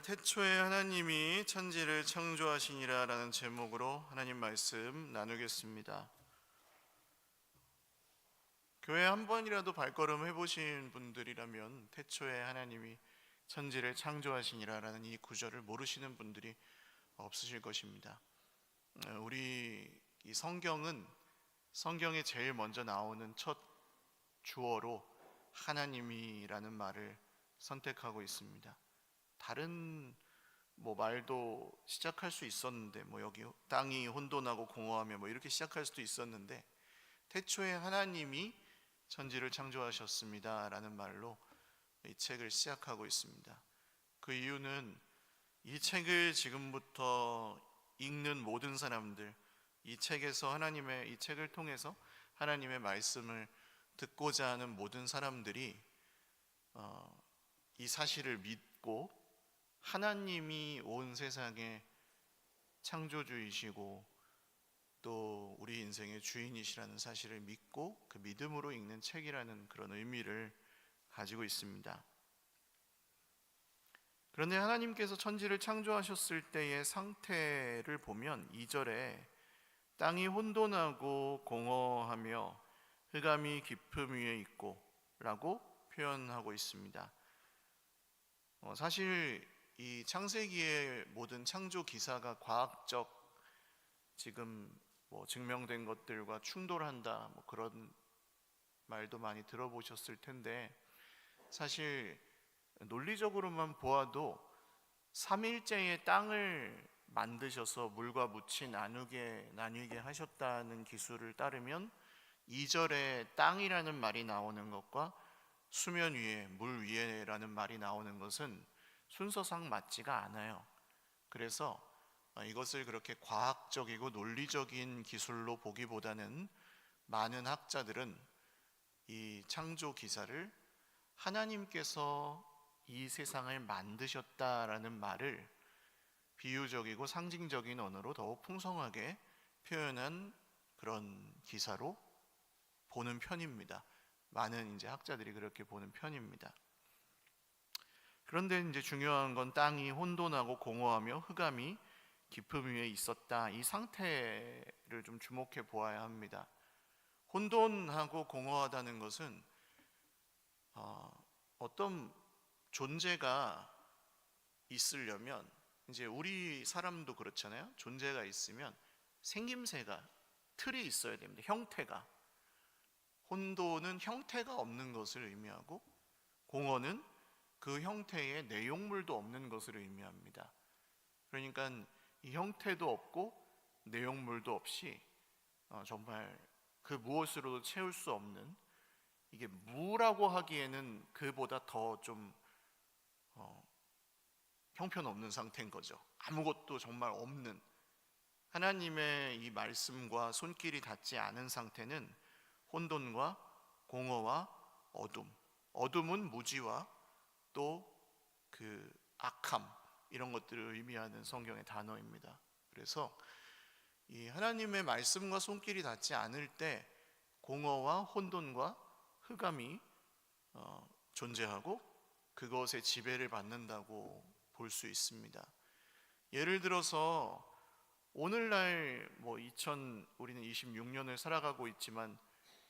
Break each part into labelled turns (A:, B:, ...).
A: 태초에 하나님이 천지를 창조하시니라 라는 제목으로 하나님 말씀 나누겠습니다. 교회 한 번이라도 발걸음 해보신 분들이라면 태초에 하나님이 천지를 창조하시니라 라는 이 구절을 모르시는 분들이 없으실 것입니다. 우리 이 성경에 제일 먼저 나오는 첫 주어로 하나님이라는 말을 선택하고 있습니다. 다른 말도 시작할 수 있었는데 여기 땅이 혼돈하고 공허하며 이렇게 시작할 수도 있었는데 태초에 하나님이 천지를 창조하셨습니다 라는 말로 이 책을 시작하고 있습니다. 그 이유는 이 책을 지금부터 읽는 모든 사람들, 이 책을 통해서 하나님의 말씀을 듣고자 하는 모든 사람들이 이 사실을 믿고 하나님이 온 세상의 창조주이시고 또 우리 인생의 주인이시라는 사실을 믿고 그 믿음으로 읽는 책이라는 그런 의미를 가지고 있습니다. 그런데 하나님께서 천지를 창조하셨을 때의 상태를 보면 2절에 땅이 혼돈하고 공허하며 흑암이 깊음 위에 있고 라고 표현하고 있습니다. 사실 이 창세기의 모든 창조 기사가 과학적 지금 증명된 것들과 충돌한다 그런 말도 많이 들어보셨을 텐데 사실 논리적으로만 보아도 삼일째에 땅을 만드셔서 물과 묻이 나뉘게 하셨다는 기술을 따르면 2절에 땅이라는 말이 나오는 것과 수면 위에, 물 위에라는 말이 나오는 것은 순서상 맞지가 않아요. 그래서 이것을 그렇게 과학적이고 논리적인 기술로 보기보다는 많은 학자들은 이 창조 기사를 하나님께서 이 세상을 만드셨다라는 말을 비유적이고 상징적인 언어로 더욱 풍성하게 표현한 그런 기사로 보는 편입니다. 많은 학자들이 그렇게 보는 편입니다. 그런데 중요한 건 땅이 혼돈하고 공허하며 흑암이 깊음 위에 있었다. 이 상태를 좀 주목해 보아야 합니다. 혼돈하고 공허하다는 것은 어떤 존재가 있으려면 우리 사람도 그렇잖아요. 존재가 있으면 생김새가 틀이 있어야 됩니다. 형태가. 혼돈은 형태가 없는 것을 의미하고 공허는 그 형태에 내용물도 없는 것을 의미합니다. 그러니까 이 형태도 없고 내용물도 없이 정말 그 무엇으로도 채울 수 없는, 이게 무라고 하기에는 그보다 더 좀 형편없는 상태인 거죠. 아무것도 정말 없는, 하나님의 이 말씀과 손길이 닿지 않은 상태는 혼돈과 공허와 어둠은 무지와 또 그 악함, 이런 것들을 의미하는 성경의 단어입니다. 그래서 이 하나님의 말씀과 손길이 닿지 않을 때 공허와 혼돈과 흑암이 존재하고 그것의 지배를 받는다고 볼 수 있습니다. 예를 들어서 오늘날 우리는 26년을 살아가고 있지만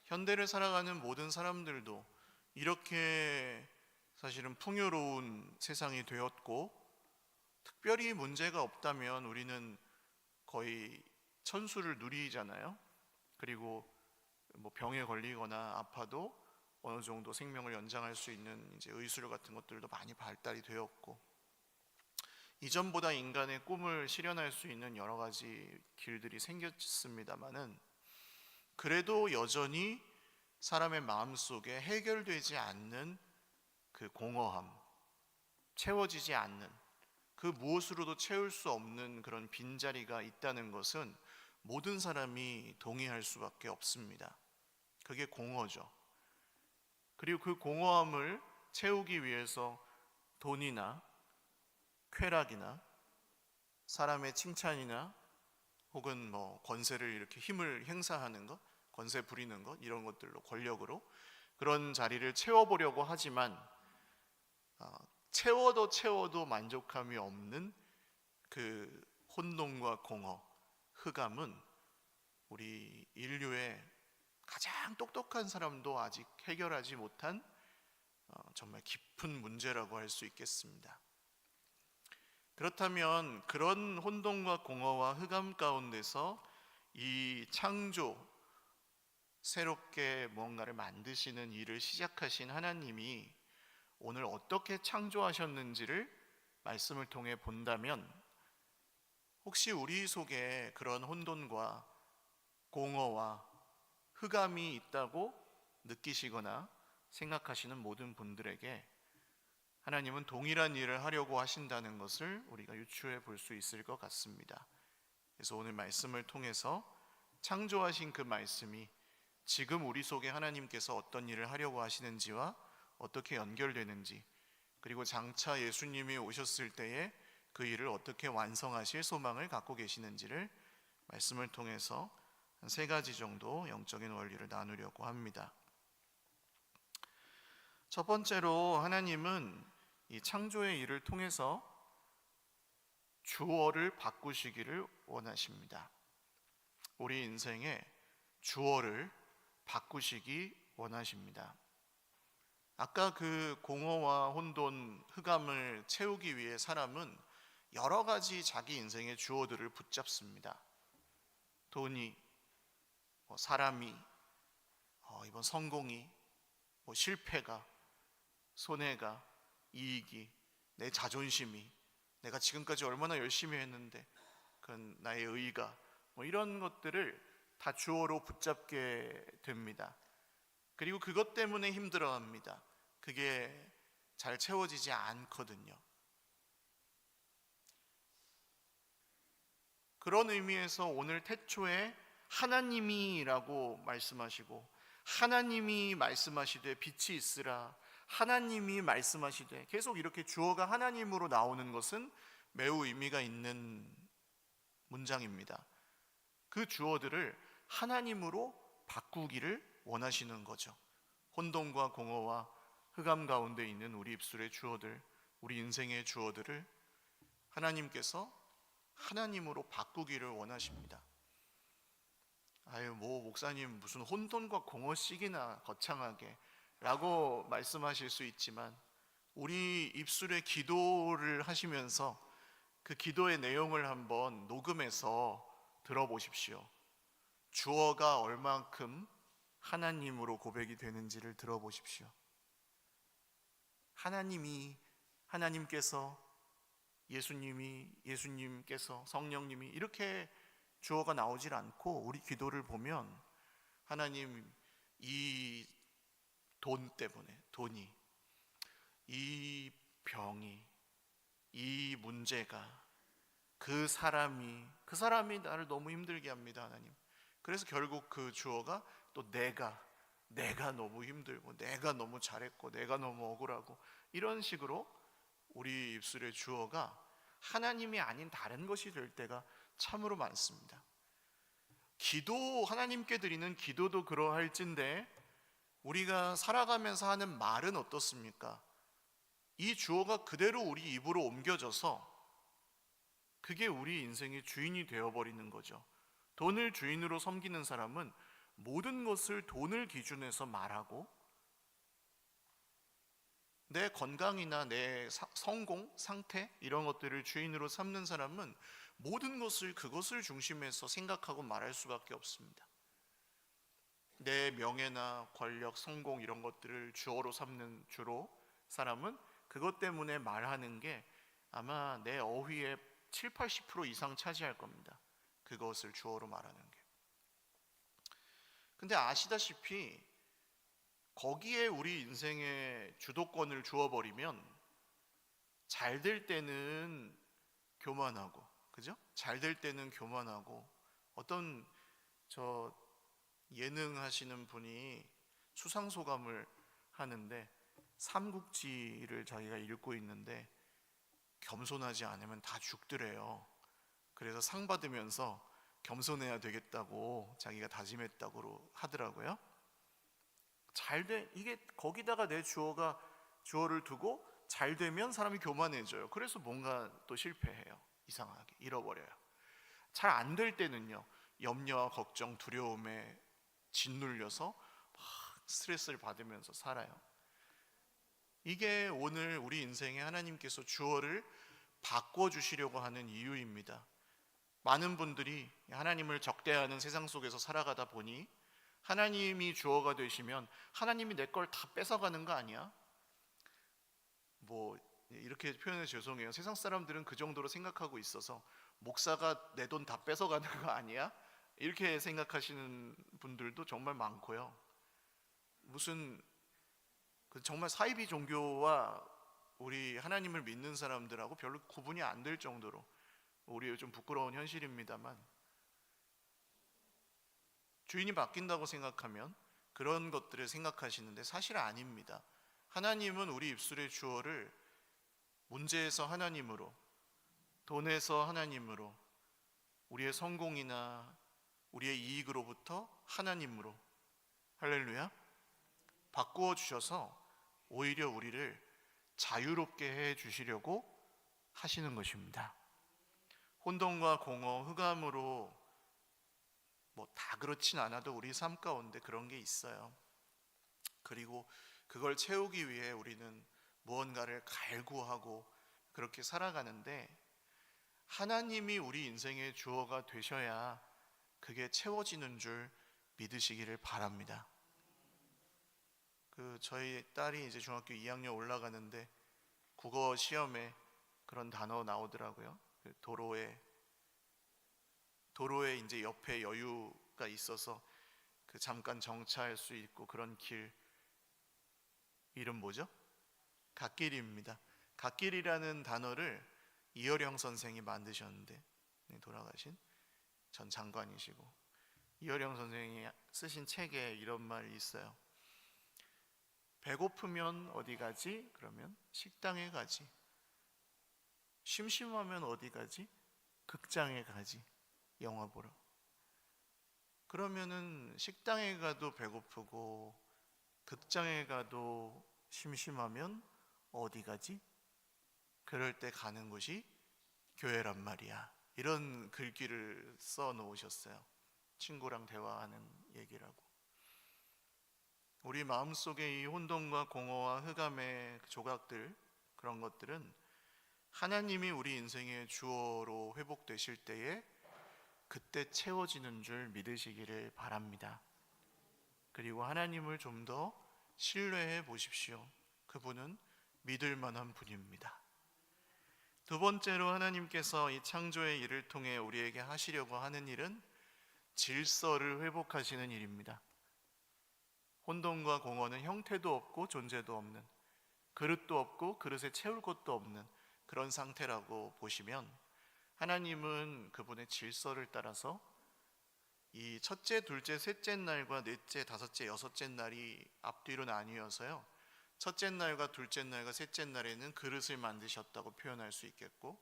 A: 현대를 살아가는 모든 사람들도 이렇게 사실은 풍요로운 세상이 되었고 특별히 문제가 없다면 우리는 거의 천수를 누리잖아요. 그리고 병에 걸리거나 아파도 어느 정도 생명을 연장할 수 있는 의술 같은 것들도 많이 발달이 되었고 이전보다 인간의 꿈을 실현할 수 있는 여러 가지 길들이 생겼습니다만은 그래도 여전히 사람의 마음속에 해결되지 않는 그 공허함, 채워지지 않는, 그 무엇으로도 채울 수 없는 그런 빈자리가 있다는 것은 모든 사람이 동의할 수밖에 없습니다. 그게 공허죠. 그리고 그 공허함을 채우기 위해서 돈이나 쾌락이나 사람의 칭찬이나 혹은 권세를 이렇게 힘을 행사하는 것, 권세 부리는 것, 이런 것들로, 권력으로 그런 자리를 채워보려고 하지만 채워도 만족함이 없는 그 혼돈과 공허, 흑암은 우리 인류의 가장 똑똑한 사람도 아직 해결하지 못한 정말 깊은 문제라고 할 수 있겠습니다. 그렇다면 그런 혼돈과 공허와 흑암 가운데서 이 창조, 새롭게 무언가를 만드시는 일을 시작하신 하나님이 오늘 어떻게 창조하셨는지를 말씀을 통해 본다면, 혹시 우리 속에 그런 혼돈과 공허와 흑암이 있다고 느끼시거나 생각하시는 모든 분들에게 하나님은 동일한 일을 하려고 하신다는 것을 우리가 유추해 볼 수 있을 것 같습니다. 그래서 오늘 말씀을 통해서 창조하신 그 말씀이 지금 우리 속에 하나님께서 어떤 일을 하려고 하시는지와 어떻게 연결되는지, 그리고 장차 예수님이 오셨을 때에 그 일을 어떻게 완성하실 소망을 갖고 계시는지를 말씀을 통해서 한 3가지 정도 영적인 원리를 나누려고 합니다. 첫 번째로 하나님은 이 창조의 일을 통해서 주어를 바꾸시기를 원하십니다. 우리 인생의 주어를 바꾸시기 원하십니다. 아까 그 공허와 혼돈, 흑암을 채우기 위해 사람은 여러 가지 자기 인생의 주어들을 붙잡습니다. 돈이, 사람이, 이번 성공이, 실패가, 손해가, 이익이, 내 자존심이, 내가 지금까지 얼마나 열심히 했는데 그건 나의 의의가, 이런 것들을 다 주어로 붙잡게 됩니다. 그리고 그것 때문에 힘들어합니다. 그게 잘 채워지지 않거든요. 그런 의미에서 오늘 태초에 하나님이라고 말씀하시고, 하나님이 말씀하시되 빛이 있으라, 하나님이 말씀하시되, 계속 이렇게 주어가 하나님으로 나오는 것은 매우 의미가 있는 문장입니다. 그 주어들을 하나님으로 바꾸기를 원하시는 거죠. 혼돈과 공허와 흑암 가운데 있는 우리 입술의 주어들, 우리 인생의 주어들을 하나님께서 하나님으로 바꾸기를 원하십니다. 목사님 무슨 혼돈과 공허씩이나 거창하게 라고 말씀하실 수 있지만, 우리 입술의 기도를 하시면서 그 기도의 내용을 한번 녹음해서 들어보십시오. 주어가 얼만큼 하나님으로 고백이 되는지를 들어보십시오. 하나님께서, 예수님께서, 성령님이, 이렇게 주어가 나오질 않고 우리 기도를 보면 하나님, 이 돈 때문에, 돈이, 이 병이, 이 문제가, 그 사람이 나를 너무 힘들게 합니다, 하나님. 그래서 결국 그 주어가 또 내가 너무 힘들고, 내가 너무 잘했고, 내가 너무 억울하고, 이런 식으로 우리 입술의 주어가 하나님이 아닌 다른 것이 될 때가 참으로 많습니다. 하나님께 드리는 기도도 그러할진데, 우리가 살아가면서 하는 말은 어떻습니까? 이 주어가 그대로 우리 입으로 옮겨져서 그게 우리 인생의 주인이 되어버리는 거죠. 돈을 주인으로 섬기는 사람은 모든 것을 돈을 기준해서 말하고, 내 건강이나 내 성공, 상태, 이런 것들을 주인으로 삼는 사람은 모든 것을 그것을 중심해서 생각하고 말할 수밖에 없습니다. 내 명예나 권력, 성공, 이런 것들을 주어로 삼는 사람은 그것 때문에 말하는 게 아마 내 어휘의 70-80% 이상 차지할 겁니다. 그것을 주어로 말하는 게. 근데 아시다시피 거기에 우리 인생의 주도권을 주어버리면 잘 될 때는 교만하고, 그죠? 잘 될 때는 교만하고, 어떤 예능 하시는 분이 수상소감을 하는데, 삼국지를 자기가 읽고 있는데 겸손하지 않으면 다 죽더래요. 그래서 상 받으면서 겸손해야 되겠다고 자기가 다짐했다고 하더라고요. 이게 거기다가 내 주어를 두고 잘 되면 사람이 교만해져요. 그래서 뭔가 또 실패해요. 이상하게 잃어버려요. 잘 안 될 때는요, 염려와 걱정, 두려움에 짓눌려서 막 스트레스를 받으면서 살아요. 이게 오늘 우리 인생에 하나님께서 주어를 바꿔주시려고 하는 이유입니다. 많은 분들이 하나님을 적대하는 세상 속에서 살아가다 보니 하나님이 주어가 되시면 하나님이 내 걸 다 뺏어가는 거 아니야? 뭐 이렇게 표현해 죄송해요. 세상 사람들은 그 정도로 생각하고 있어서 목사가 내 돈 다 뺏어가는 거 아니야? 이렇게 생각하시는 분들도 정말 많고요. 무슨 정말 사이비 종교와 우리 하나님을 믿는 사람들하고 별로 구분이 안 될 정도로 우리 좀 부끄러운 현실입니다만, 주인이 바뀐다고 생각하면 그런 것들을 생각하시는데 사실 아닙니다. 하나님은 우리 입술의 주어를 문제에서 하나님으로, 돈에서 하나님으로, 우리의 성공이나 우리의 이익으로부터 하나님으로, 할렐루야, 바꾸어 주셔서 오히려 우리를 자유롭게 해 주시려고 하시는 것입니다. 혼돈과 공허, 흑암으로 뭐 다 그렇진 않아도 우리 삶 가운데 그런 게 있어요. 그리고 그걸 채우기 위해 우리는 무언가를 갈구하고 그렇게 살아가는데, 하나님이 우리 인생의 주어가 되셔야 그게 채워지는 줄 믿으시기를 바랍니다. 저희 딸이 이제 중학교 2학년 올라가는데 국어 시험에 그런 단어 나오더라고요. 도로에 이제 옆에 여유가 있어서 잠깐 정차할 수 있고 그런 길 이름 뭐죠? 갓길입니다. 갓길이라는 단어를 이어령 선생이 만드셨는데, 돌아가신 전 장관이시고, 이어령 선생이 쓰신 책에 이런 말이 있어요. 배고프면 어디 가지? 그러면 식당에 가지. 심심하면 어디 가지? 극장에 가지. 영화 보러. 그러면은 식당에 가도 배고프고 극장에 가도 심심하면 어디 가지? 그럴 때 가는 곳이 교회란 말이야. 이런 글귀를 써 놓으셨어요. 친구랑 대화하는 얘기라고. 우리 마음속에 이 혼돈과 공허와 흑암의 조각들, 그런 것들은 하나님이 우리 인생의 주어로 회복되실 때에 그때 채워지는 줄 믿으시기를 바랍니다. 그리고 하나님을 좀 더 신뢰해 보십시오. 그분은 믿을 만한 분입니다. 두 번째로 하나님께서 이 창조의 일을 통해 우리에게 하시려고 하는 일은 질서를 회복하시는 일입니다. 혼돈과 공허는 형태도 없고 존재도 없는, 그릇도 없고 그릇에 채울 것도 없는 그런 상태라고 보시면, 하나님은 그분의 질서를 따라서 이 첫째, 둘째, 셋째 날과 넷째, 다섯째, 여섯째 날이 앞뒤로 나뉘어서요, 첫째 날과 둘째 날과 셋째 날에는 그릇을 만드셨다고 표현할 수 있겠고,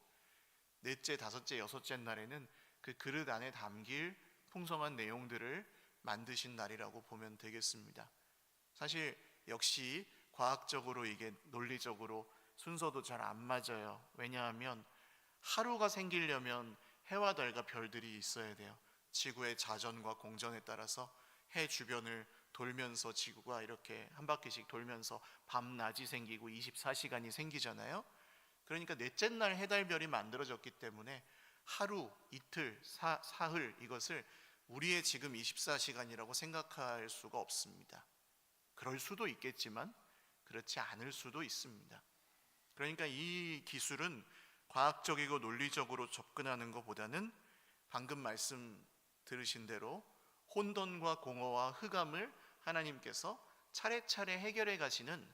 A: 넷째, 다섯째, 여섯째 날에는 그 그릇 안에 담길 풍성한 내용들을 만드신 날이라고 보면 되겠습니다. 사실 역시 과학적으로 이게 논리적으로 순서도 잘 안 맞아요. 왜냐하면 하루가 생기려면 해와 달과 별들이 있어야 돼요. 지구의 자전과 공전에 따라서 해 주변을 돌면서 지구가 이렇게 한 바퀴씩 돌면서 밤낮이 생기고 24시간이 생기잖아요. 그러니까 넷째 날 해달별이 만들어졌기 때문에 하루, 이틀, 사흘, 이것을 우리의 지금 24시간이라고 생각할 수가 없습니다. 그럴 수도 있겠지만 그렇지 않을 수도 있습니다. 그러니까 이 기술은 과학적이고 논리적으로 접근하는 것보다는 방금 말씀 들으신 대로 혼돈과 공허와 흑암을 하나님께서 차례차례 해결해 가시는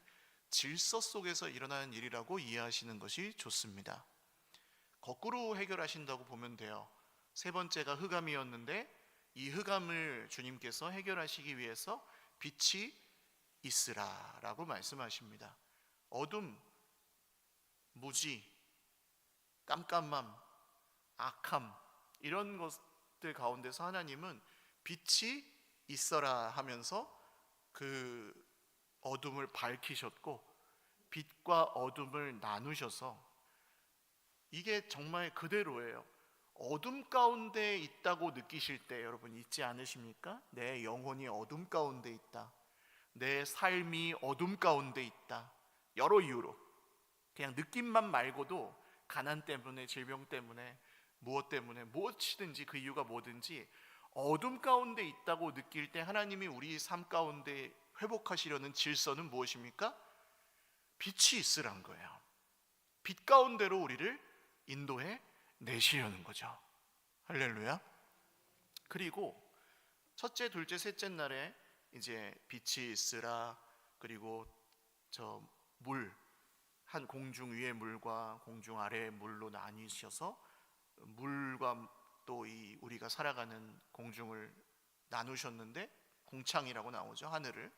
A: 질서 속에서 일어나는 일이라고 이해하시는 것이 좋습니다. 거꾸로 해결하신다고 보면 돼요. 세 번째가 흑암이었는데 이 흑암을 주님께서 해결하시기 위해서 빛이 있으라 라고 말씀하십니다. 어둠, 무지, 깜깜함, 악함, 이런 것들 가운데서 하나님은 빛이 있어라 하면서 그 어둠을 밝히셨고, 빛과 어둠을 나누셔서, 이게 정말 그대로예요. 어둠 가운데 있다고 느끼실 때 여러분 있지 않으십니까? 내 영혼이 어둠 가운데 있다, 내 삶이 어둠 가운데 있다. 여러 이유로, 그냥 느낌만 말고도 가난 때문에, 질병 때문에, 무엇 때문에, 무엇이든지 그 이유가 뭐든지 어둠 가운데 있다고 느낄 때 하나님이 우리 삶 가운데 회복하시려는 질서는 무엇입니까? 빛이 있으란 거예요. 빛 가운데로 우리를 인도해 내시려는 거죠. 할렐루야. 그리고 첫째, 둘째, 셋째 날에 이제 빛이 있으라, 그리고 저 물, 한 공중 위의 물과 공중 아래의 물로 나뉘셔서 물과 또 이 우리가 살아가는 공중을 나누셨는데, 공창이라고 나오죠, 하늘을.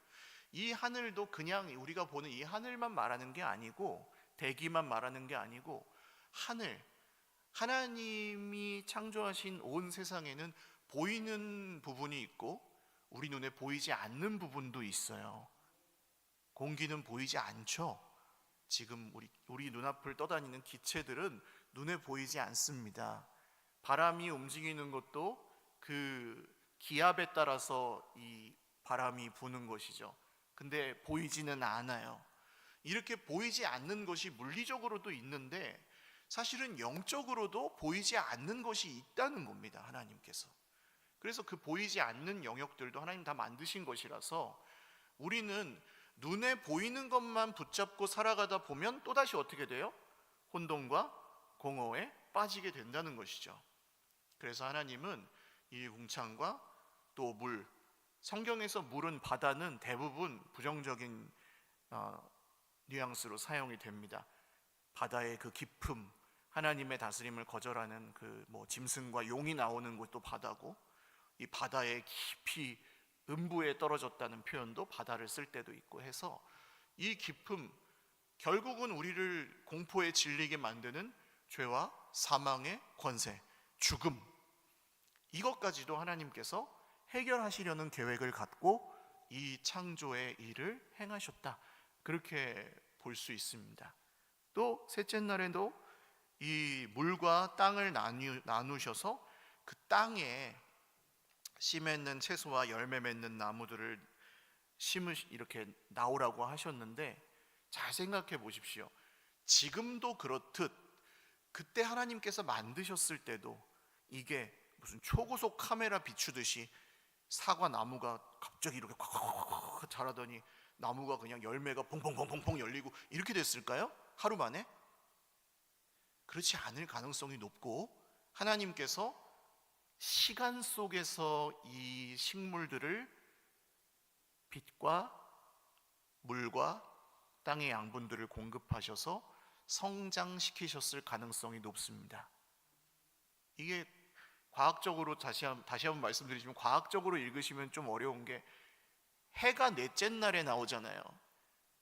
A: 이 하늘도 그냥 우리가 보는 이 하늘만 말하는 게 아니고, 대기만 말하는 게 아니고, 하늘, 하나님이 창조하신 온 세상에는 보이는 부분이 있고 우리 눈에 보이지 않는 부분도 있어요. 공기는 보이지 않죠. 지금 우리 눈앞을 떠다니는 기체들은 눈에 보이지 않습니다. 바람이 움직이는 것도 그 기압에 따라서 이 바람이 부는 것이죠. 근데 보이지는 않아요. 이렇게 보이지 않는 것이 물리적으로도 있는데, 사실은 영적으로도 보이지 않는 것이 있다는 겁니다, 하나님께서. 그래서 그 보이지 않는 영역들도 하나님 다 만드신 것이라서, 우리는 눈에 보이는 것만 붙잡고 살아가다 보면 또다시 어떻게 돼요? 혼돈과 공허에 빠지게 된다는 것이죠. 그래서 하나님은 이 궁창과 또 물, 성경에서 물은, 바다는 대부분 부정적인 뉘앙스로 사용이 됩니다. 바다의 그 깊음, 하나님의 다스림을 거절하는 그 짐승과 용이 나오는 곳도 바다고, 이 바다의 깊이 음부에 떨어졌다는 표현도 바다를 쓸 때도 있고 해서, 이 깊음, 결국은 우리를 공포에 질리게 만드는 죄와 사망의 권세, 죽음, 이것까지도 하나님께서 해결하시려는 계획을 갖고 이 창조의 일을 행하셨다, 그렇게 볼 수 있습니다. 또 셋째 날에도 이 물과 땅을 나누셔서 그 땅에 씨 맺는 채소와 열매 맺는 나무들을 이렇게 나오라고 하셨는데, 잘 생각해 보십시오. 지금도 그렇듯 그때 하나님께서 만드셨을 때도 이게 무슨 초고속 카메라 비추듯이 사과 나무가 갑자기 이렇게 콱콱콱 자라더니 나무가 그냥 열매가 퐁퐁퐁퐁 열리고 이렇게 됐을까요? 하루 만에? 그렇지 않을 가능성이 높고, 하나님께서 시간 속에서 이 식물들을 빛과 물과 땅의 양분들을 공급하셔서 성장시키셨을 가능성이 높습니다. 이게 과학적으로 다시 한번 말씀드리지만, 과학적으로 읽으시면 좀 어려운 게, 해가 넷째 날에 나오잖아요.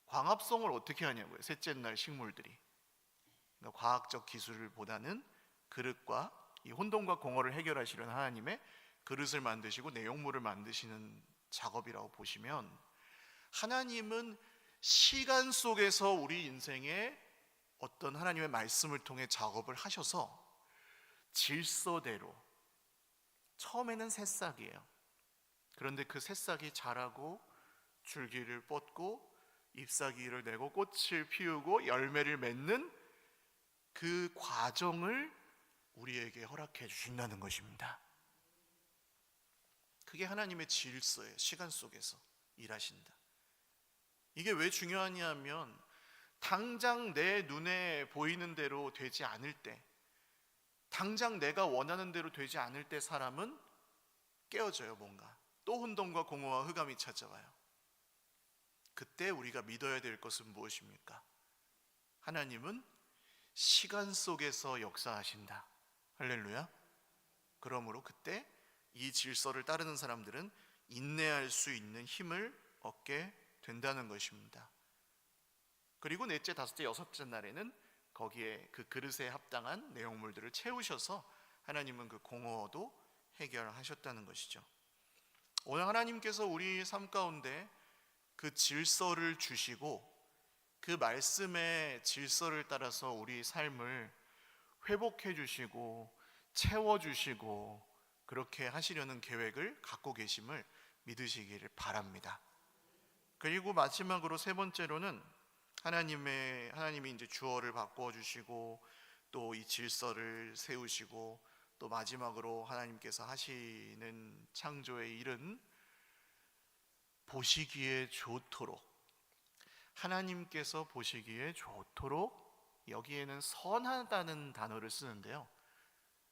A: 광합성을 어떻게 하냐고요, 셋째 날 식물들이. 그러니까 과학적 기술보다는 그릇과 이 혼돈과 공허를 해결하시려는 하나님의 그릇을 만드시고 내용물을 만드시는 작업이라고 보시면, 하나님은 시간 속에서 우리 인생에 어떤 하나님의 말씀을 통해 작업을 하셔서 질서대로, 처음에는 새싹이에요. 그런데 그 새싹이 자라고 줄기를 뻗고 잎사귀를 내고 꽃을 피우고 열매를 맺는 그 과정을 우리에게 허락해 주신다는 것입니다. 그게 하나님의 질서예요. 시간 속에서 일하신다. 이게 왜 중요하냐 하면, 당장 내 눈에 보이는 대로 되지 않을 때, 당장 내가 원하는 대로 되지 않을 때 사람은 깨어져요. 뭔가 또 혼돈과 공허와 흑암이 찾아와요. 그때 우리가 믿어야 될 것은 무엇입니까? 하나님은 시간 속에서 역사하신다. 할렐루야. 그러므로 그때 이 질서를 따르는 사람들은 인내할 수 있는 힘을 얻게 된다는 것입니다. 그리고 넷째, 다섯째, 여섯째 날에는 거기에 그 그릇에 합당한 내용물들을 채우셔서 하나님은 그 공허도 해결하셨다는 것이죠. 오늘 하나님께서 우리 삶 가운데 그 질서를 주시고 그 말씀의 질서를 따라서 우리 삶을 회복해 주시고 채워 주시고 그렇게 하시려는 계획을 갖고 계심을 믿으시기를 바랍니다. 그리고 마지막으로 세 번째로는 하나님이 이제 주어를 바꾸어 주시고 또 이 질서를 세우시고 또 마지막으로 하나님께서 하시는 창조의 일은 보시기에 좋도록, 하나님께서 보시기에 좋도록, 여기에는 선하다는 단어를 쓰는데요,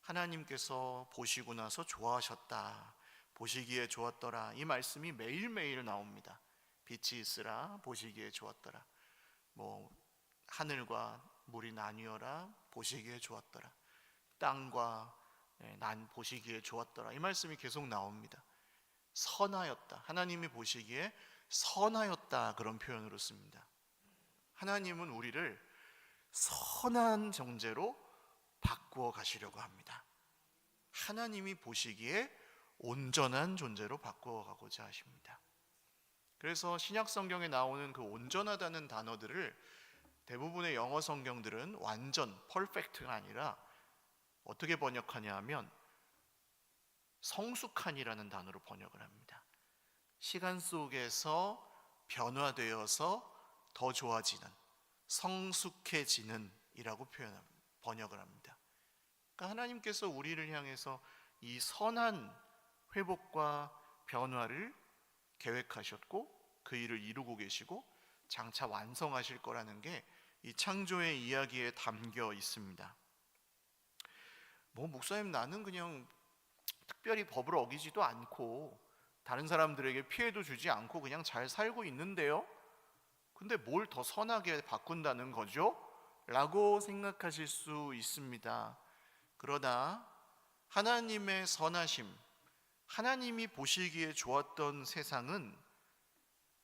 A: 하나님께서 보시고 나서 좋아하셨다, 보시기에 좋았더라, 이 말씀이 매일매일 나옵니다. 빛이 있으라 보시기에 좋았더라, 뭐 하늘과 물이 나뉘어라 보시기에 좋았더라, 땅과 난 보시기에 좋았더라, 이 말씀이 계속 나옵니다. 선하였다, 하나님이 보시기에 선하였다, 그런 표현으로 씁니다. 하나님은 우리를 선한 존재로 바꾸어 가시려고 합니다. 하나님이 보시기에 온전한 존재로 바꾸어 가고자 하십니다. 그래서 신약 성경에 나오는 그 온전하다는 단어들을 대부분의 영어 성경들은 완전, 퍼펙트가 아니라 어떻게 번역하냐 하면 성숙한이라는 단어로 번역을 합니다. 시간 속에서 변화되어서 더 좋아지는, 성숙해지는 이라고 번역을 합니다. 그러니까 하나님께서 우리를 향해서 이 선한 회복과 변화를 계획하셨고 그 일을 이루고 계시고 장차 완성하실 거라는 게 이 창조의 이야기에 담겨 있습니다. 목사님, 나는 그냥 특별히 법을 어기지도 않고 다른 사람들에게 피해도 주지 않고 그냥 잘 살고 있는데요, 근데 뭘 더 선하게 바꾼다는 거죠? 라고 생각하실 수 있습니다. 그러나 하나님의 선하심, 하나님이 보시기에 좋았던 세상은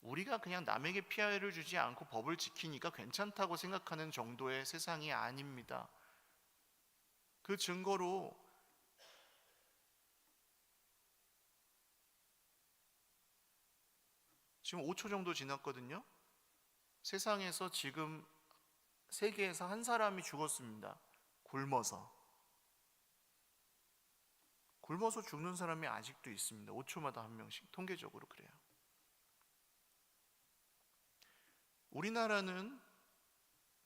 A: 우리가 그냥 남에게 피해를 주지 않고 법을 지키니까 괜찮다고 생각하는 정도의 세상이 아닙니다. 그 증거로 지금 5초 정도 지났거든요. 세상에서 지금 세계에서 한 사람이 죽었습니다. 굶어서 죽는 사람이 아직도 있습니다. 5초마다 한 명씩, 통계적으로 그래요. 우리나라는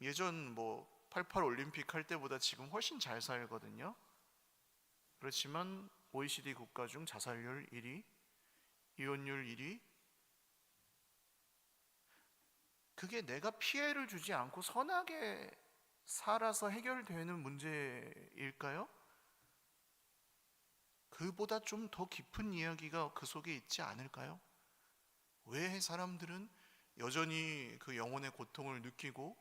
A: 예전 88 올림픽 할 때보다 지금 훨씬 잘 살거든요. 그렇지만 OECD 국가 중 자살률 1위, 이혼율 1위, 그게 내가 피해를 주지 않고 선하게 살아서 해결되는 문제일까요? 그보다 좀 더 깊은 이야기가 그 속에 있지 않을까요? 왜 사람들은 여전히 그 영혼의 고통을 느끼고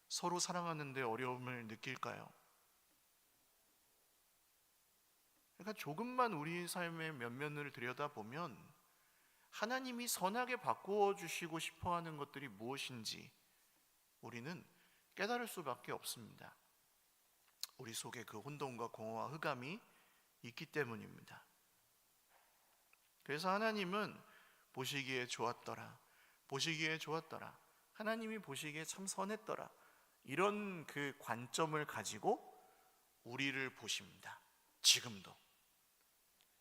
A: 서로 사랑하는 데 어려움을 느낄까요? 그러니까 조금만 우리 삶의 면면을 들여다보면 하나님이 선하게 바꾸어 주시고 싶어 하는 것들이 무엇인지 우리는 깨달을 수밖에 없습니다. 우리 속에 그 혼돈과 공허와 흑암이 있기 때문입니다. 그래서 하나님은 보시기에 좋았더라, 보시기에 좋았더라, 하나님이 보시기에 참 선했더라, 이런 그 관점을 가지고 우리를 보십니다. 지금도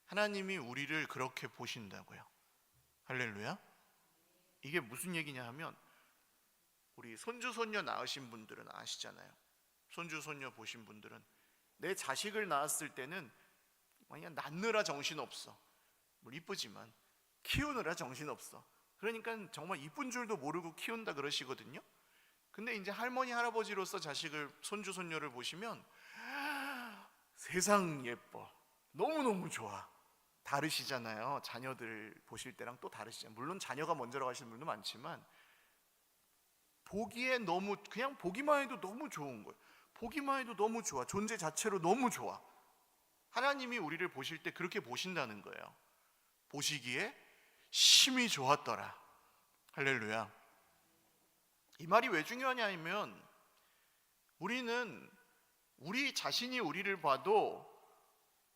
A: 하나님이 우리를 그렇게 보신다고요. 할렐루야. 이게 무슨 얘기냐 하면 우리 손주 손녀 낳으신 분들은 아시잖아요. 손주 손녀 보신 분들은 내 자식을 낳았을 때는 그냥 낳느라 정신없어, 이쁘지만 키우느라 정신없어, 그러니까 정말 이쁜 줄도 모르고 키운다 그러시거든요. 근데 이제 할머니 할아버지로서 자식을, 손주 손녀를 보시면 세상 예뻐, 너무너무 좋아. 다르시잖아요. 자녀들 보실 때랑 또 다르시잖아요. 물론 자녀가 먼저라고 하시는 분도 많지만 보기에 너무, 그냥 보기만 해도 너무 좋은 거예요. 보기만 해도 너무 좋아. 존재 자체로 너무 좋아. 하나님이 우리를 보실 때 그렇게 보신다는 거예요. 보시기에 심히 좋았더라. 할렐루야. 이 말이 왜 중요하냐면 우리는 우리 자신이 우리를 봐도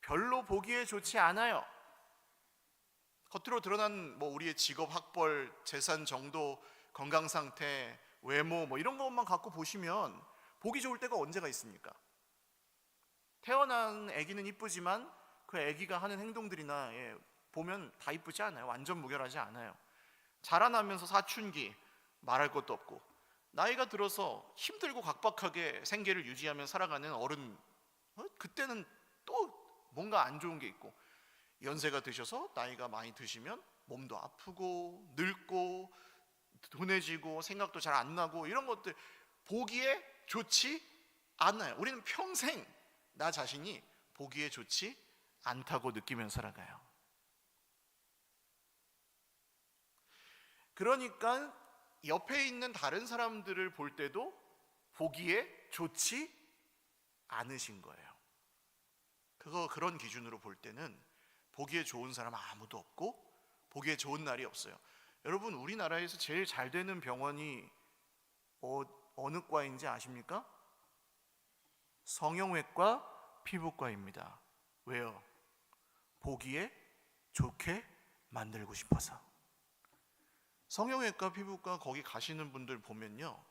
A: 별로 보기에 좋지 않아요. 겉으로 드러난 우리의 직업, 학벌, 재산 정도, 건강 상태, 외모 뭐 이런 것만 갖고 보시면 보기 좋을 때가 언제가 있습니까? 태어난 아기는 이쁘지만 그 아기가 하는 행동들이나 보면 다 이쁘지 않아요. 완전 무결하지 않아요. 자라나면서 사춘기 말할 것도 없고, 나이가 들어서 힘들고 각박하게 생계를 유지하며 살아가는 어른, 그때는 또 뭔가 안 좋은 게 있고, 연세가 드셔서 나이가 많이 드시면 몸도 아프고 늙고 둔해지고 생각도 잘 안 나고, 이런 것들 보기에 좋지 않아요. 우리는 평생 나 자신이 보기에 좋지 않다고 느끼면서 살아가요. 그러니까 옆에 있는 다른 사람들을 볼 때도 보기에 좋지 않으신 거예요. 그런 기준으로 볼 때는 보기에 좋은 사람 아무도 없고 보기에 좋은 날이 없어요. 여러분, 우리나라에서 제일 잘 되는 병원이 어느 과인지 아십니까? 성형외과, 피부과입니다. 왜요? 보기에 좋게 만들고 싶어서. 성형외과, 피부과 거기 가시는 분들 보면요,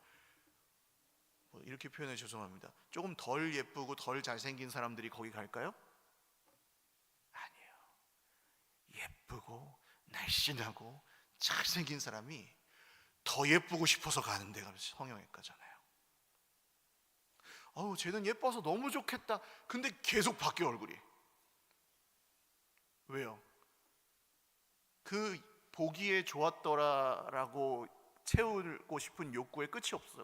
A: 이렇게 표현해 죄송합니다. 조금 덜 예쁘고 덜 잘생긴 사람들이 거기 갈까요? 아니에요. 예쁘고 날씬하고 잘생긴 사람이 더 예쁘고 싶어서 가는 데가 성형외과잖아요. 쟤는 예뻐서 너무 좋겠다. 근데 계속 바뀌어, 얼굴이. 왜요? 그 보기에 좋았더라라고 채우고 싶은 욕구에 끝이 없어요.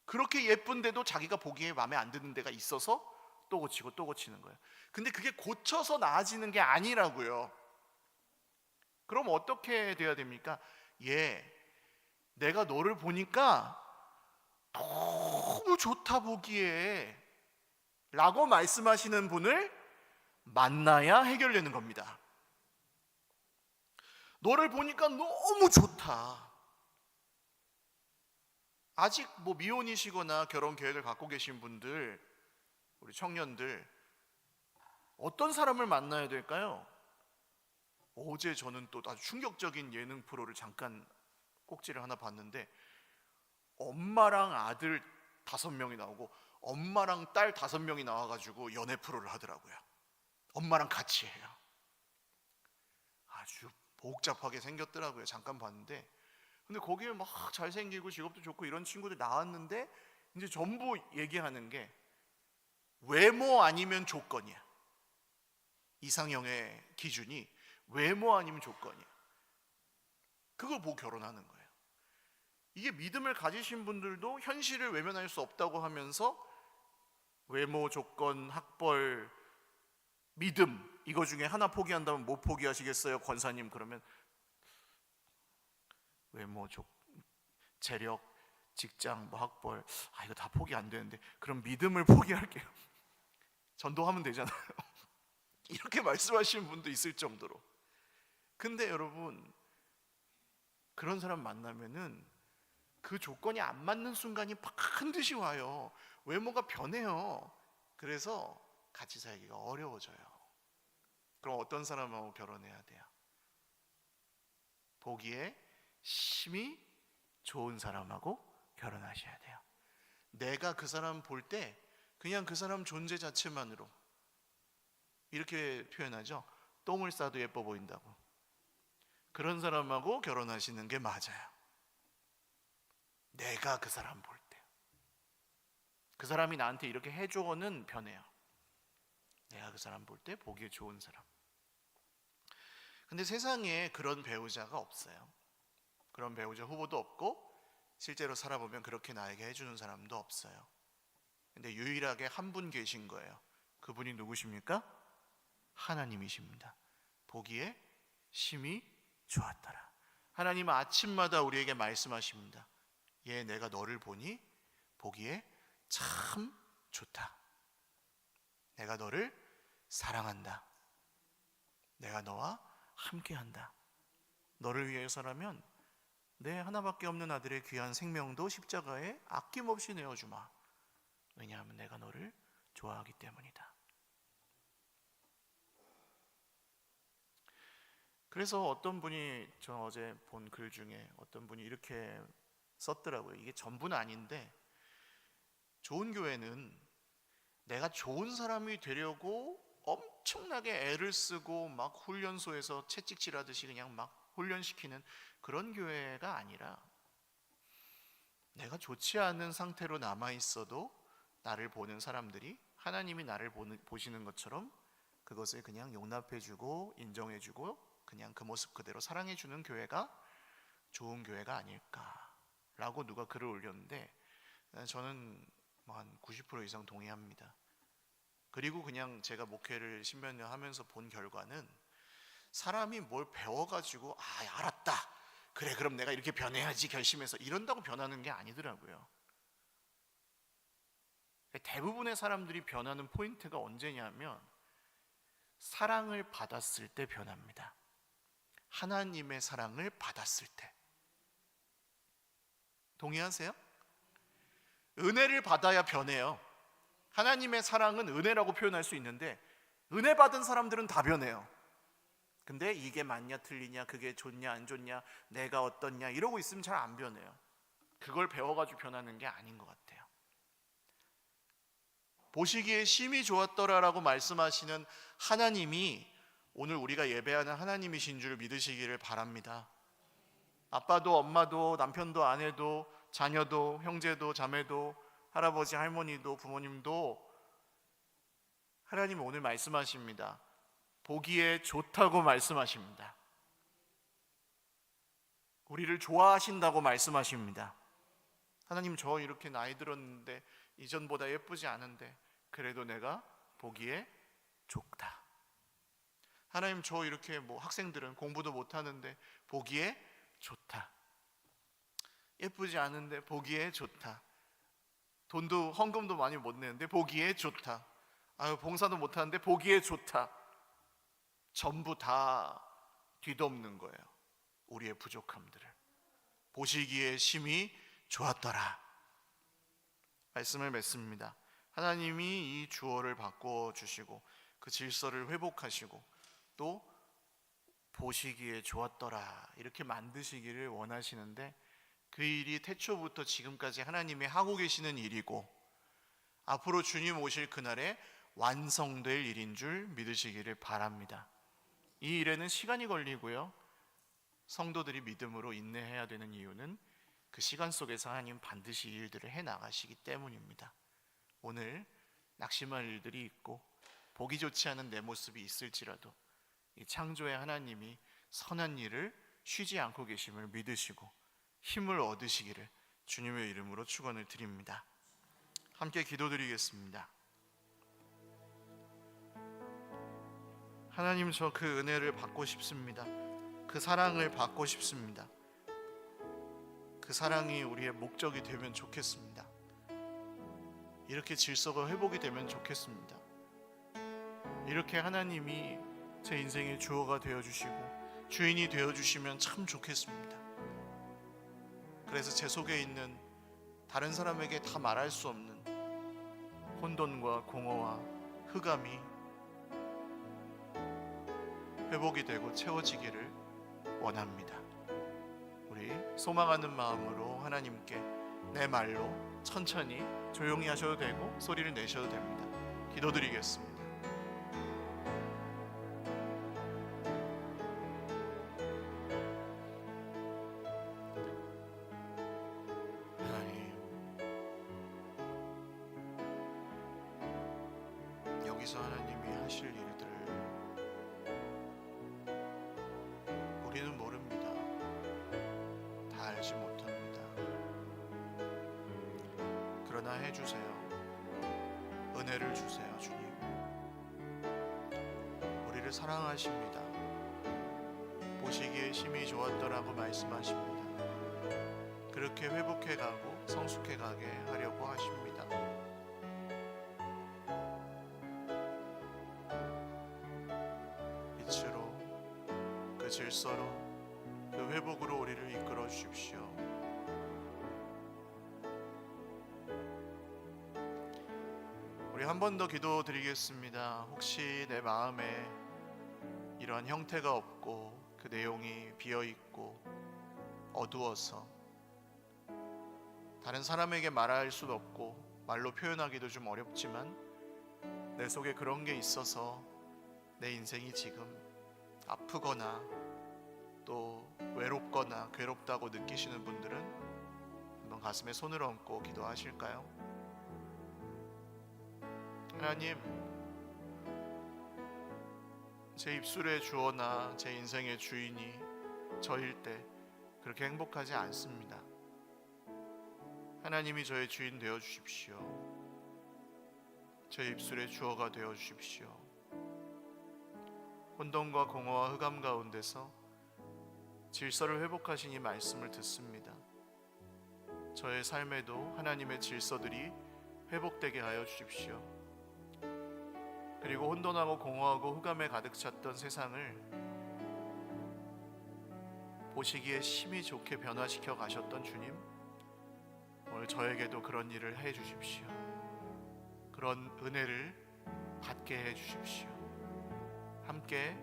A: 그렇게 예쁜데도 자기가 보기에 마음에 안 드는 데가 있어서 또 고치고 또 고치는 거예요. 근데 그게 고쳐서 나아지는 게 아니라고요. 그럼 어떻게 돼야 됩니까? 내가 너를 보니까 너무 좋다 보기에 라고 말씀하시는 분을 만나야 해결되는 겁니다. 너를 보니까 너무 좋다. 아직 미혼이시거나 결혼 계획을 갖고 계신 분들, 우리 청년들, 어떤 사람을 만나야 될까요? 어제 저는 또 아주 충격적인 예능 프로를 잠깐 꼭지를 하나 봤는데, 엄마랑 아들 5명이 나오고 엄마랑 딸 5명이 나와가지고 연애 프로를 하더라고요. 엄마랑 같이 해요. 아주 복잡하게 생겼더라고요. 잠깐 봤는데. 근데 거기에 막 잘생기고 직업도 좋고 이런 친구들 나왔는데, 이제 전부 얘기하는 게 외모 아니면 조건이야. 이상형의 기준이 외모 아니면 조건이야. 그걸 보고 결혼하는 거예요. 이게 믿음을 가지신 분들도 현실을 외면할 수 없다고 하면서 외모, 조건, 학벌, 믿음, 이거 중에 하나 포기한다면 뭐 포기하시겠어요? 권사님, 그러면 외모, 재력, 직장, 학벌, 이거 다 포기 안 되는데 그럼 믿음을 포기할게요. 전도하면 되잖아요. 이렇게 말씀하시는 분도 있을 정도로. 근데 여러분, 그런 사람 만나면은 그 조건이 안 맞는 순간이 반드시 와요. 외모가 변해요. 그래서 같이 살기가 어려워져요. 그럼 어떤 사람하고 결혼해야 돼요? 보기에 심히 좋은 사람하고 결혼하셔야 돼요. 내가 그 사람 볼 때 그냥 그 사람 존재 자체만으로, 이렇게 표현하죠. 똥을 싸도 예뻐 보인다고. 그런 사람하고 결혼하시는 게 맞아요. 내가 그 사람 볼 때, 그 사람이 나한테 이렇게 해줘는 변해요. 내가 그 사람 볼 때 보기에 좋은 사람. 근데 세상에 그런 배우자가 없어요. 그런 배우자 후보도 없고 실제로 살아보면 그렇게 나에게 해주는 사람도 없어요. 근데 유일하게 한 분 계신 거예요. 그분이 누구십니까? 하나님이십니다. 보기에 심히 좋았더라. 하나님은 아침마다 우리에게 말씀하십니다. 내가 너를 보니 보기에 참 좋다. 내가 너를 사랑한다. 내가 너와 함께한다. 너를 위해서라면 내 하나밖에 없는 아들의 귀한 생명도 십자가에 아낌없이 내어주마. 왜냐하면 내가 너를 좋아하기 때문이다. 그래서 어떤 분이, 저 어제 본 글 중에 어떤 분이 이렇게 썼더라고요. 이게 전부는 아닌데, 좋은 교회는 내가 좋은 사람이 되려고 엄청나게 애를 쓰고 막 훈련소에서 채찍질하듯이 그냥 막 훈련시키는 그런 교회가 아니라, 내가 좋지 않은 상태로 남아 있어도 나를 보는 사람들이 하나님이 나를 보시는 것처럼 그것을 그냥 용납해주고 인정해주고 그냥 그 모습 그대로 사랑해주는 교회가 좋은 교회가 아닐까라고 누가 글을 올렸는데, 저는 한 90% 이상 동의합니다. 그리고 그냥 제가 목회를 10몇 년 하면서 본 결과는, 사람이 뭘 배워가지고 알았다, 그래 그럼 내가 이렇게 변해야지 결심해서 이런다고 변하는 게 아니더라고요. 대부분의 사람들이 변하는 포인트가 언제냐면, 사랑을 받았을 때 변합니다. 하나님의 사랑을 받았을 때. 동의하세요? 은혜를 받아야 변해요. 하나님의 사랑은 은혜라고 표현할 수 있는데, 은혜 받은 사람들은 다 변해요. 근데 이게 맞냐 틀리냐, 그게 좋냐 안 좋냐, 내가 어떻냐 이러고 있으면 잘 안 변해요. 그걸 배워가지고 변하는 게 아닌 것 같아요. 보시기에 심히 좋았더라라고 말씀하시는 하나님이 오늘 우리가 예배하는 하나님이신 줄 믿으시기를 바랍니다. 아빠도 엄마도 남편도 아내도 자녀도 형제도 자매도 할아버지 할머니도 부모님도 하나님이 오늘 말씀하십니다. 보기에 좋다고 말씀하십니다. 우리를 좋아하신다고 말씀하십니다. 하나님, 저 이렇게 나이 들었는데 이전보다 예쁘지 않은데 그래도 내가 보기에 좋다. 하나님, 저 이렇게 학생들은 공부도 못하는데 보기에 좋다. 예쁘지 않은데 보기에 좋다. 돈도 헌금도 많이 못 내는데 보기에 좋다. 봉사도 못하는데 보기에 좋다. 전부 다 뒤덮는 거예요. 우리의 부족함들을. 보시기에 심히 좋았더라. 말씀을 맺습니다. 하나님이 이 주어를 바꿔주시고 그 질서를 회복하시고 또 보시기에 좋았더라 이렇게 만드시기를 원하시는데, 그 일이 태초부터 지금까지 하나님이 하고 계시는 일이고 앞으로 주님 오실 그날에 완성될 일인 줄 믿으시기를 바랍니다. 이 일에는 시간이 걸리고요, 성도들이 믿음으로 인내해야 되는 이유는 그 시간 속에서 하나님 반드시 일들을 해나가시기 때문입니다. 오늘 낙심할 일들이 있고 보기 좋지 않은 내 모습이 있을지라도 이 창조의 하나님이 선한 일을 쉬지 않고 계심을 믿으시고 힘을 얻으시기를 주님의 이름으로 축원을 드립니다. 함께 기도드리겠습니다. 하나님, 저 그 은혜를 받고 싶습니다. 그 사랑을 받고 싶습니다. 그 사랑이 우리의 목적이 되면 좋겠습니다. 이렇게 질서가 회복이 되면 좋겠습니다. 이렇게 하나님이 제 인생의 주어가 되어주시고 주인이 되어주시면 참 좋겠습니다. 그래서 제 속에 있는 다른 사람에게 다 말할 수 없는 혼돈과 공허와 흑암이 회복이 되고 채워지기를 원합니다. 우리 소망하는 마음으로 하나님께 내 말로 천천히 조용히 하셔도 되고 소리를 내셔도 됩니다. 기도드리겠습니다. 하나님, 여기서 하나님이 하실 일들을 우리는 모릅니다. 다 알지 못합니다. 그러나 해주세요. 은혜를 주세요, 주님. 우리를 사랑하십니다. 보시기에 심히 좋았더라고 말씀하십니다. 그렇게 회복해가고 성숙해가게 하려고 하십니다. 빛으로, 그 질서로, 그 회복으로 우리를 이끌어 주십시오. 우리 한 번 더 기도드리겠습니다. 혹시 내 마음에 이러한 형태가 없고 그 내용이 비어있고 어두워서 다른 사람에게 말할 수도 없고 말로 표현하기도 좀 어렵지만 내 속에 그런 게 있어서 내 인생이 지금 아프거나 또 외롭거나 괴롭다고 느끼시는 분들은 한번 가슴에 손을 얹고 기도하실까요? 하나님, 제 입술의 주어나 제 인생의 주인이 저일 때 그렇게 행복하지 않습니다. 하나님이 저의 주인 되어 주십시오. 제 입술의 주어가 되어 주십시오. 혼돈과 공허와 흑암 가운데서 질서를 회복하신 이 말씀을 듣습니다. 저의 삶에도 하나님의 질서들이 회복되게 하여 주십시오. 그리고 혼돈하고 공허하고 흑암에 가득 찼던 세상을 보시기에 심히 좋게 변화시켜 가셨던 주님, 오늘 저에게도 그런 일을 해 주십시오. 그런 은혜를 받게 해 주십시오. 함께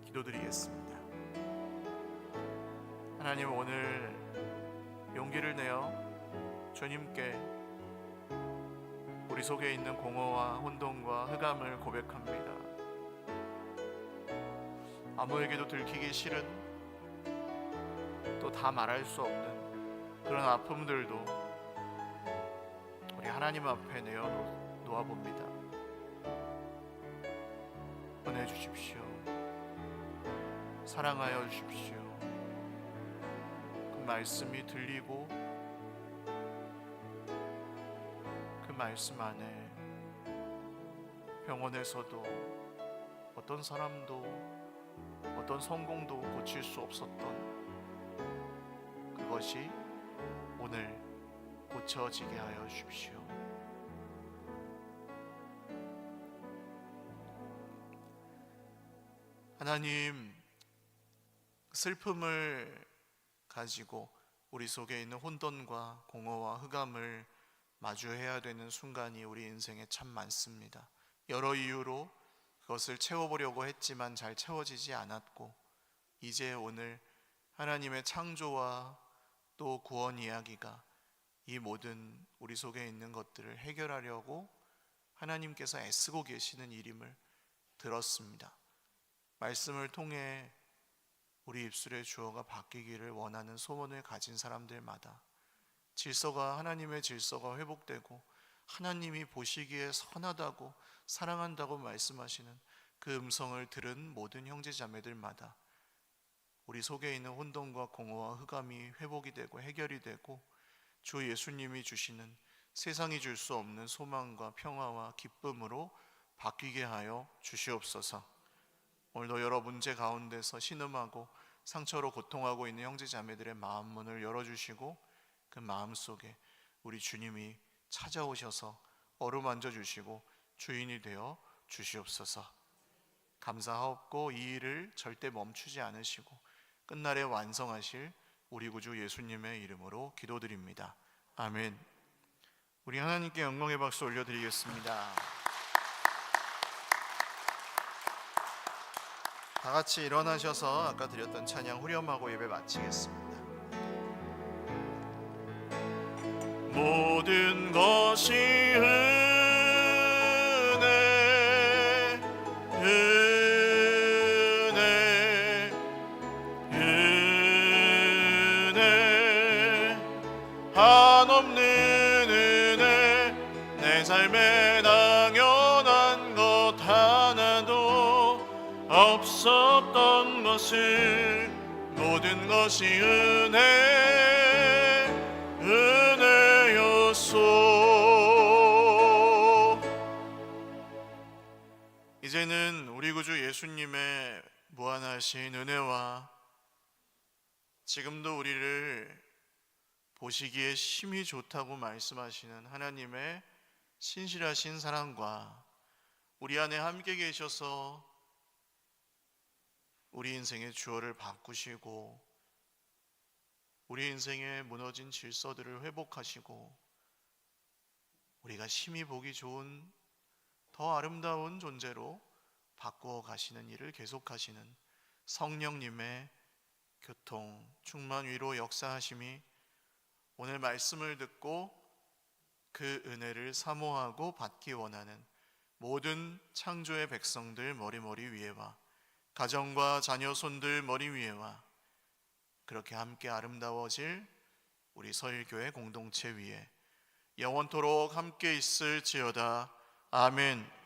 A: 기도드리겠습니다. 하나님, 오늘 용기를 내어 주님께 우리 속에 있는 공허와 혼돈과 흑암을 고백합니다. 아무에게도 들키기 싫은, 또 다 말할 수 없는 그런 아픔들도 우리 하나님 앞에 놓아봅니다. 은혜 주십시오. 사랑하여 주십시오. 그 말씀이 들리고 그 말씀 안에 병원에서도 어떤 사람도 어떤 성공도 고칠 수 없었던 그것이 오늘 고쳐지게 하여 주십시오. 하나님, 슬픔을 가지고 우리 속에 있는 혼돈과 공허와 흑암을 마주해야 되는 순간이 우리 인생에 참 많습니다. 여러 이유로 그것을 채워보려고 했지만 잘 채워지지 않았고, 이제 오늘 하나님의 창조와 또 구원 이야기가 이 모든 우리 속에 있는 것들을 해결하려고 하나님께서 애쓰고 계시는 일임을 들었습니다. 말씀을 통해 우리 입술의 주어가 바뀌기를 원하는 소원을 가진 사람들마다 하나님의 질서가 회복되고 하나님이 보시기에 선하다고 사랑한다고 말씀하시는 그 음성을 들은 모든 형제자매들마다 우리 속에 있는 혼돈과 공허와 흑암이 회복이 되고 해결이 되고 주 예수님이 주시는 세상이 줄 수 없는 소망과 평화와 기쁨으로 바뀌게 하여 주시옵소서. 오늘도 여러 문제 가운데서 신음하고 상처로 고통하고 있는 형제자매들의 마음 문을 열어주시고 그 마음 속에 우리 주님이 찾아오셔서 어루만져 주시고 주인이 되어 주시옵소서. 감사하옵고 이 일을 절대 멈추지 않으시고 끝날에 완성하실 우리 구주 예수님의 이름으로 기도드립니다. 아멘. 우리 하나님께 영광의 박수 올려드리겠습니다. 다 같이 일어나셔서 아까 드렸던 찬양 후렴하고 예배 마치겠습니다. 모든 것이 은혜, 은혜, 은혜, 한없는 은혜, 내 삶에 당연한 것 하나도 없었던 것을 모든 것이 은혜였소. 이제는 우리 구주 예수님의 무한하신 은혜와 지금도 우리를 보시기에 심히 좋다고 말씀하시는 하나님의 신실하신 사랑과 우리 안에 함께 계셔서 우리 인생의 주어를 바꾸시고 우리 인생의 무너진 질서들을 회복하시고 우리가 심히 보기 좋은 더 아름다운 존재로 바꾸어 가시는 일을 계속하시는 성령님의 교통, 충만 위로 역사하심이 오늘 말씀을 듣고 그 은혜를 사모하고 받기 원하는 모든 창조의 백성들 머리 위에와 가정과 자녀 손들 머리 위에와 그렇게 함께 아름다워질 우리 서일교회 공동체 위에 영원토록 함께 있을지어다. 아멘.